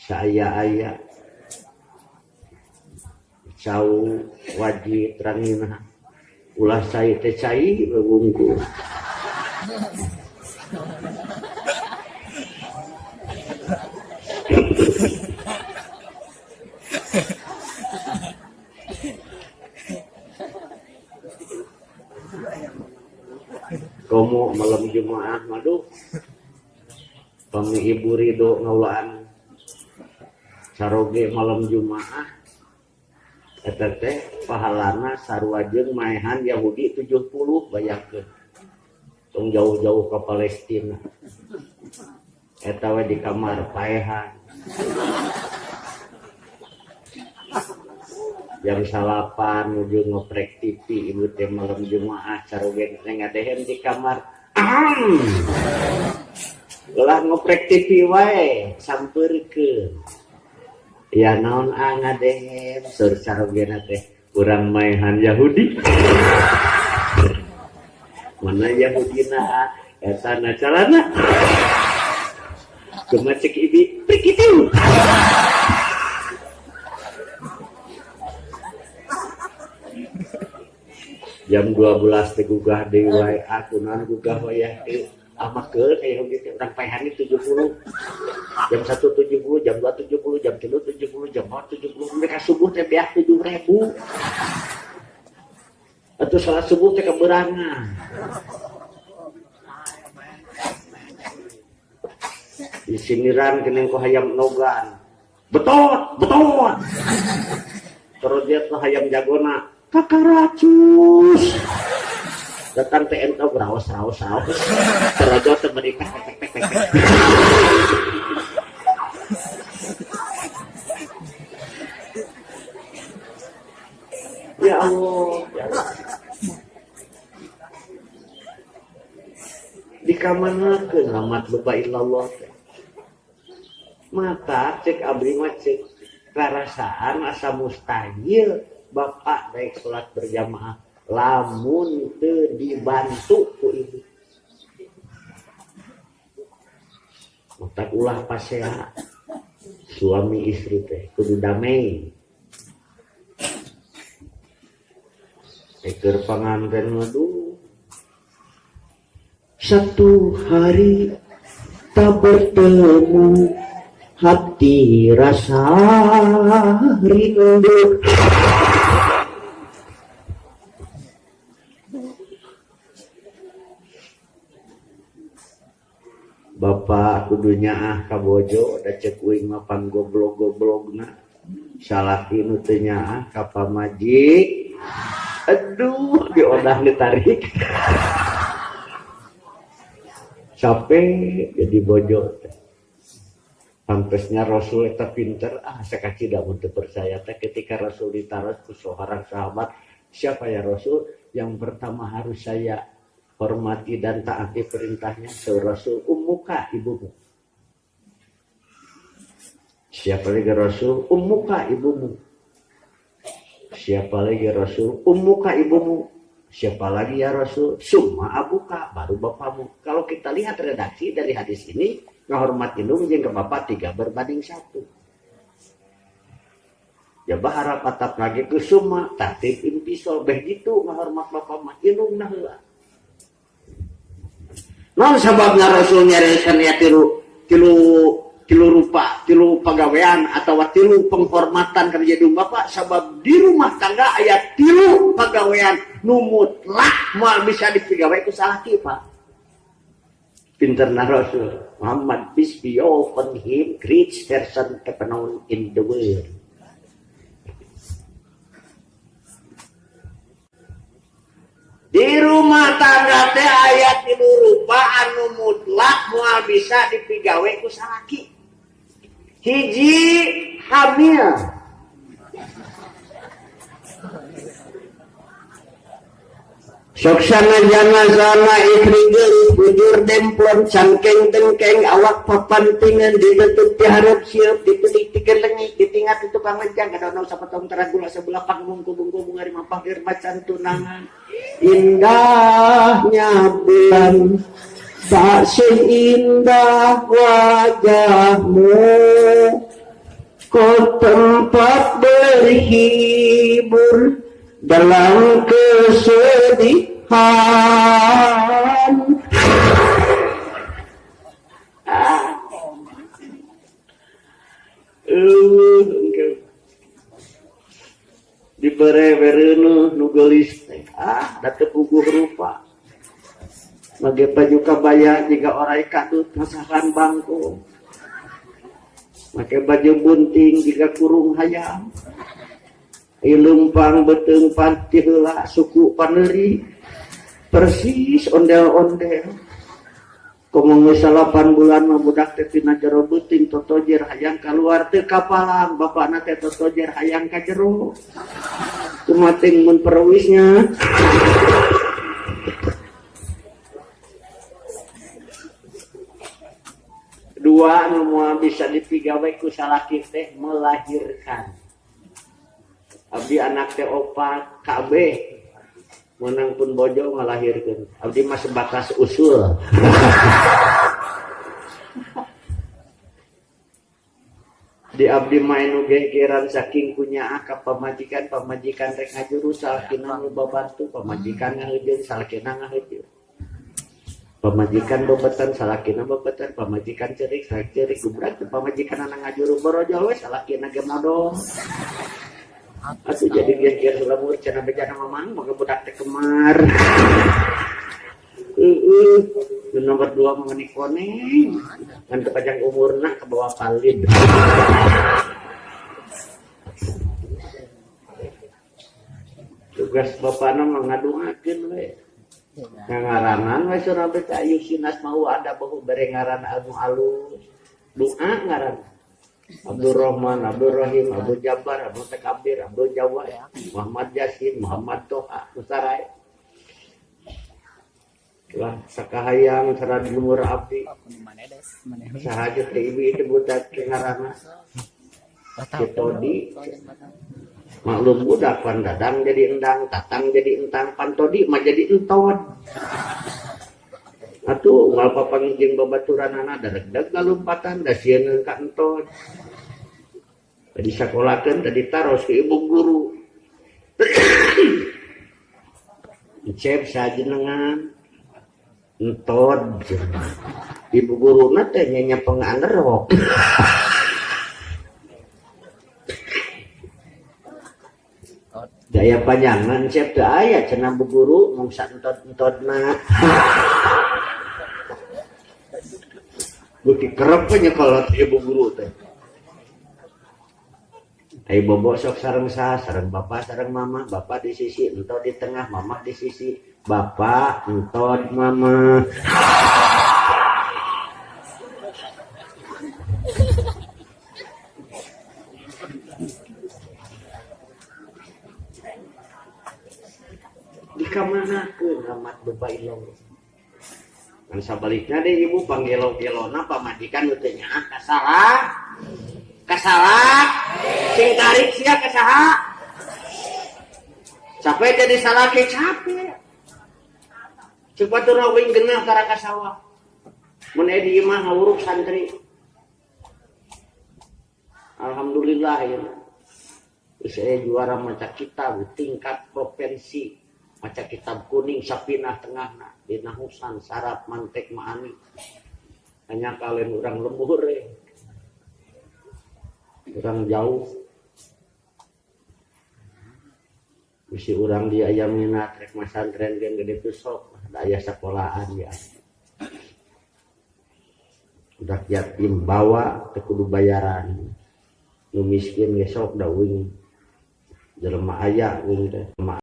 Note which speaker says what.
Speaker 1: saya cau wajib terangina ulah saya teh cai bungku komo malam Jumaah maduh pami ibu ridho ngaulaan saroge malam Jumaah eta teh pahalana sarua jeung maehan Yahudi 70 bayangkeun tong jauh-jauh ke Palestina eta we di kamar paehan jam 8 nuju ngoprek TV ibu teh malam Jumaah saroge ngadehen di kamar ulah ngoprek TV wae sampeurkeun ya naon ngadehen sur sarogena teh urang maehan Yahudi mana Yahudina eta na calana kumaha cek ibi prikitiu jam 12 teh gugah deui wae aku naon gugah wayah teh amakeun aya gitu urang paehan 70 jam 1.70 jam 2.70 jam 3.70 jam 4.70 mereka subuh teh beak 7.000 atuh salat subuh teh keberangan di siniran keneng ku hayam nogan betot terus dia tuh hayam jagona kakaracus datang teh ento raos terajo teh beri pek ya Allah di kamanakeun lamat beba illallah maka cek abdi mah cek karasaan asa mustahil bapak baik sholat berjamaah lamun teu dibantu ku ibu maka ulah pasea suami istri teh kudu damai eker panganten madu satu hari tak bertemu hati rasa rindu bapak kudunya kabojo da cek uing mapan goblok-goblokna salaki nu teu nyaah ka pamajik aduh diodah ditarik capek jadi bojo sampesnya Rasul eta pinter sakacida mun teu percaya teh ketika Rasul ditaros ku seorang sahabat siapa ya Rasul yang pertama harus saya hormati dan taati perintahnya Rasul ummuka ibumu siapa lagi Rasul ummuka ibumu siapa lagi Rasul ummuka ibumu siapa lagi ya Rasul summa abuka baru bapakmu kalau kita lihat redaksi dari hadis ini ngahormat indung jeung ke bapak 3 berbanding 1 ya bahara patap lagi ke summa tatib impisol beh gitu ngahormat bapak mah indung nah heula non sababna Rasul nyaresan ya tilu rupa tilu pagawean atau tilu penghormatan kerja dung bapak sabab di rumah tangga aya tilu pagawean numut lah moal bisa dipigawe ku salaki pak pinterna Rasul Muhammad peace be upon him great person ever known in the world di rumah tangga teh aya tilu rupa anu mutlak moal bisa dipigawe ku salaki hiji hamil soksana janazana ikrigeun bujur demplon cangkeng tengkeng awak papantingan ditutup diharap sieup dipedik tigelengit ditingat itu tukang lencang kadono sapatong taragula sebelah pangmungku-bungku bunga mampah lir macan tunangan indahnya bulan tak seindah wajahmu tempat berhibur dalam kesedihan. Dibere-bere nu gelis date puguh rupa mage baju kabaya jika orai kadut masakan bangko make baju bunting jika kurung hayam ilumpang beteng panti heula suku paneri persis ondel-ondel komo geus 8 bulan mah budak teh tina jero beuting totojer hayang kaluar teu kapalang bapakna teh totojer hayang ka jero kumating mun perwisnya dua nu bisa dipigawe ku salaki teh melahirkan abdi anak teh 4 kabeh menang pun bojo ngalahirkeun abdi mah sebatas usul. Di abdi main gegeran saking punya ka pamajikan rek ngajuru salakina nu babantu pamajikan ngaheujeun salakina ngaheujeun pamajikan bobetan salakina bobetan pamajikan ceurik salak ceurik gubrak pamajikan anu ngajuru borojol we salakina ge modal. Atuh jadi geger lemur cenah bejana mamang maka budak teh kemar. Nomor 2 mengenai koneng ngan panjang umurna ke bawah palid. Tugas bapana mengaduhakeun we. Ngaranan we surabe teh ayu sinas mau ada bahu berengaran anu alus. Doa ngaran Abdul Rahman, Abdul Rahim, Abdul Jabbar, Abdul Takabir, Abdul Jawa, Muhammad Yasin, Muhammad Toha, Musarai. Lah sakahayang sareng lumur abdi. Sahaja teh ibu itu budak kengarana. Kitodi. Maklum budak pan dadang jadi endang, tatang jadi entang, pantodi mah jadi entod. Atuh unggal papangijing babaturanana daregdag galumpatan da sieun ka entod. Tadi sakolakeun tadi taros ke ibu guru. Cep sajenengan entod. Ibu guruna teh nya pengangerok. Daya panjangan cep teu aya cenah bu guru mung saentod-entodna. Bukti kerep nya kalau ibu guru teh. Ai bobo sok sareng saha, sareng bapak sareng mama, bapak di sisi entod di tengah, mama di sisi bapak entod mama. Di kamanakeun amat bebailong. Kan sabaliknya deh ibu panggelo-gelona pamajikan teh nya kasalah sing tarik sia kasaha capek jadi salaki capek cepat rawing genah tara ka sawah mun di imah ngawuruk santri alhamdulillah ya saya juara maca kitab tingkat provinsi maca kitab kuning sapinah tengahna dina husan sarap mantek maani hanya kalian orang lembur orang jauh bisi orang di ayam minat rek masantren gen gede tusok daya sekolahan ya udah yatim bawa teu kudu bayaran nu miskin ge sok da wing jelema aya wing teh